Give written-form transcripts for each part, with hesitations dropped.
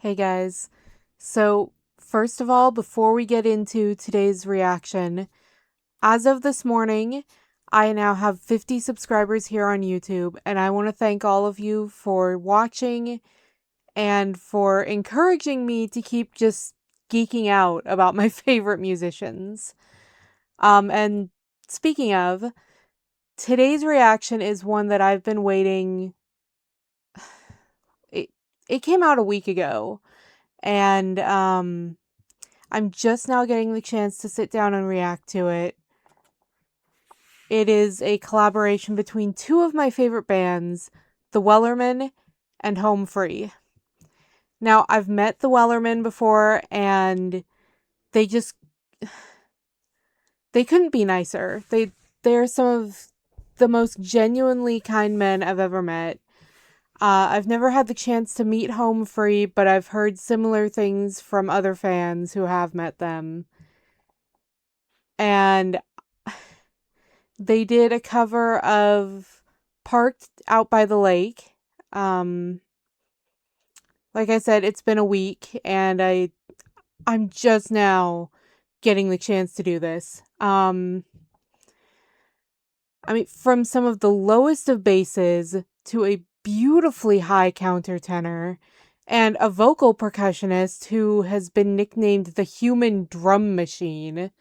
Hey guys. So, first of all, before we get into today's reaction, as of this morning, I now have 50 subscribers here on YouTube, and I want to thank all of you for watching and for encouraging me to keep just geeking out about my favorite musicians. And speaking of, today's reaction is one that I've been waiting. It came out a week ago. And I'm just now getting the chance to sit down and react to it. It is a collaboration between two of my favorite bands, the Wellermen and Home Free. Now, I've met the Wellermen before, and they couldn't be nicer. They're some of the most genuinely kind men I've ever met. I've never had the chance to meet Home Free, but I've heard similar things from other fans who have met them. And they did a cover of Parked Out by the Lake. Like I said, it's been a week, and I'm just now getting the chance to do this. I mean, from some of the lowest of basses to a beautifully high countertenor, and a vocal percussionist who has been nicknamed the Human Drum Machine.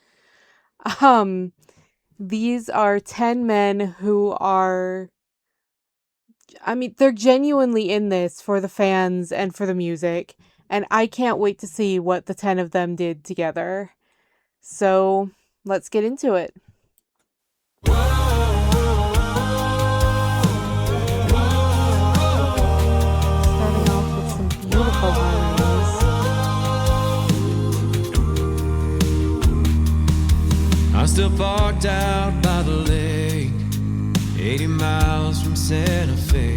These are 10 men who are, I mean, they're genuinely in this for the fans and for the music, and I can't wait to see what the 10 of them did together. So, let's get into it. I'm still parked out by the lake, 80 miles from Santa Fe.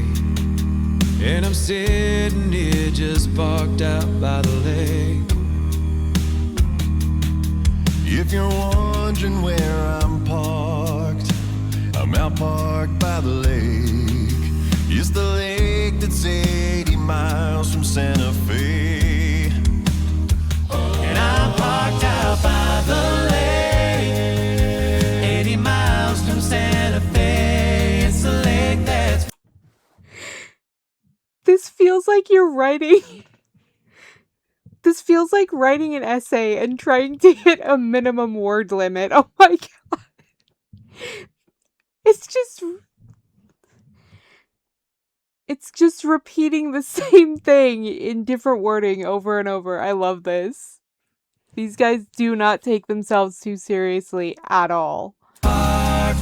And I'm sitting here just parked out by the lake. If you're wondering where I'm parked, I'm out parked by the lake. It's the lake that's 80 miles from Santa Fe. And I'm parked out by the lake, from Santa Fe. It's a lake that's... This feels like you're writing... This feels like writing an essay and trying to hit a minimum word limit. Oh my god. It's just repeating the same thing in different wording over and over. I love this. These guys do not take themselves too seriously at all.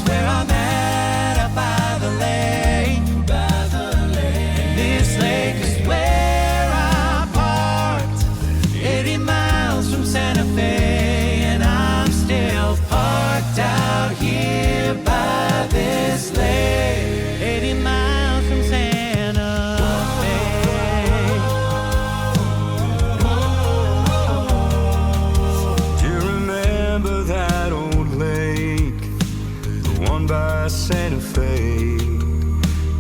Where I'm at, up by the lake, and this lake is where I'm parked, 80 miles from Santa Fe, and I'm still parked out here by this lake, 80 miles from Santa Fe. Do you remember that old lake? By Santa Fe,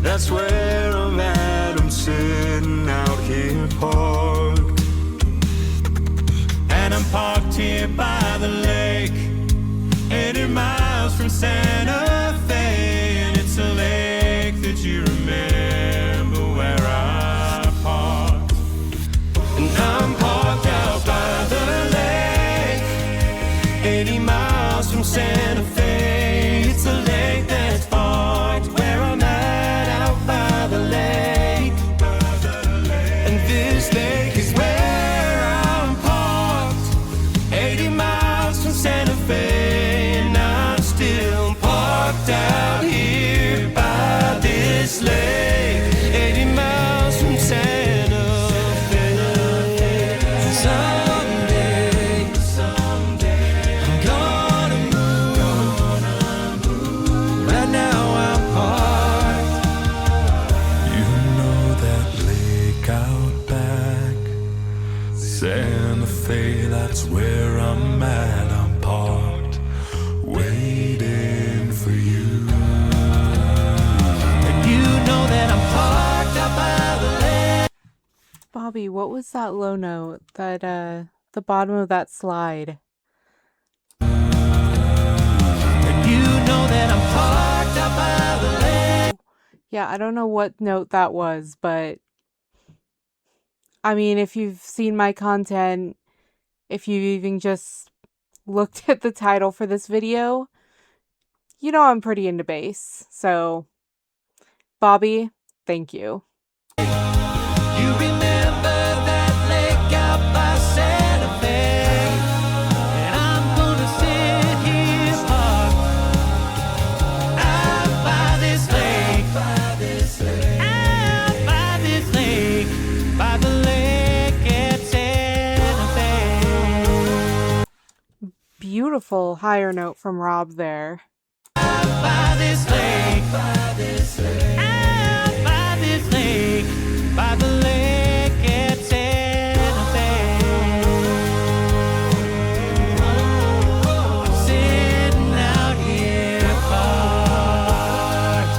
that's where I'm at. I'm sitting out here parked, and I'm parked here by the lake, 80 miles from Santa Fe. And it's a lake that you remember where I parked. And I'm parked out by the lake, 80 miles from Santa Fe. It's a lake that's parked where I'm at, out by the lake. And this lake is where I'm parked, 80 miles from Santa Fe. And I'm still parked out here by this lake, 80 miles from Santa Fe. Someday I'm gonna move. Right now I'm parked. You know that lake out back, Santa Fe, that's where I'm at. I'm parked, waiting for you. And you know that I'm parked out by the lake. Bobby, what was that low note? That, the bottom of that slide. And you know that I'm parked up by the lake. Yeah, I don't know what note that was, but I mean, if you've seen my content, if you've even just looked at the title for this video, you know I'm pretty into bass. So, Bobby, thank you. You remember that lake out by Santa Fe? And I'm gonna sit here parked out by this lake, out by this lake, by the lake at Santa Fe. Beautiful higher note from Rob there. Out by this lake, out by this lake, by the lake at Santa Fe. I'm sitting out here parked,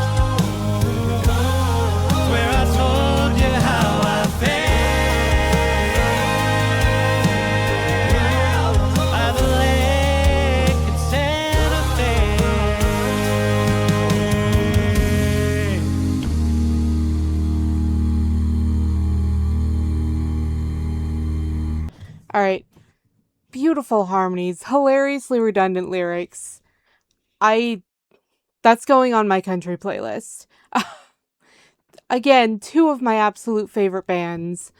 where I told you how I felt, by the lake at Santa Fe. All right. Beautiful harmonies, hilariously redundant lyrics. That's going on my country playlist. Again, two of my absolute favorite bands.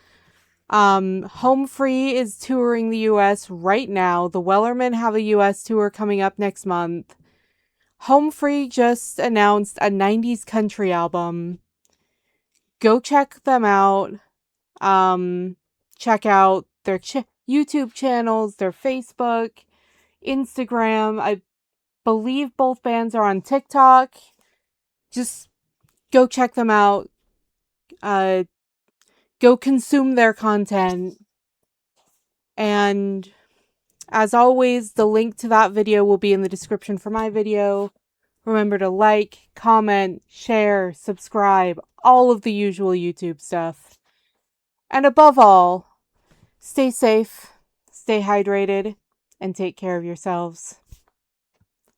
Home Free is touring the US right now. The Wellermen have a US tour coming up next month. Home Free just announced a 90s country album. Go check them out. Check out their YouTube channels, their Facebook, Instagram. I believe both bands are on TikTok. Just go check them out. Go consume their content. And as always, the link to that video will be in the description for my video. Remember to like, comment, share, subscribe, all of the usual YouTube stuff. And above all, stay safe, stay hydrated, and take care of yourselves.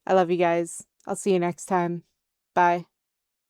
I love you guys. I'll see you next time. Bye.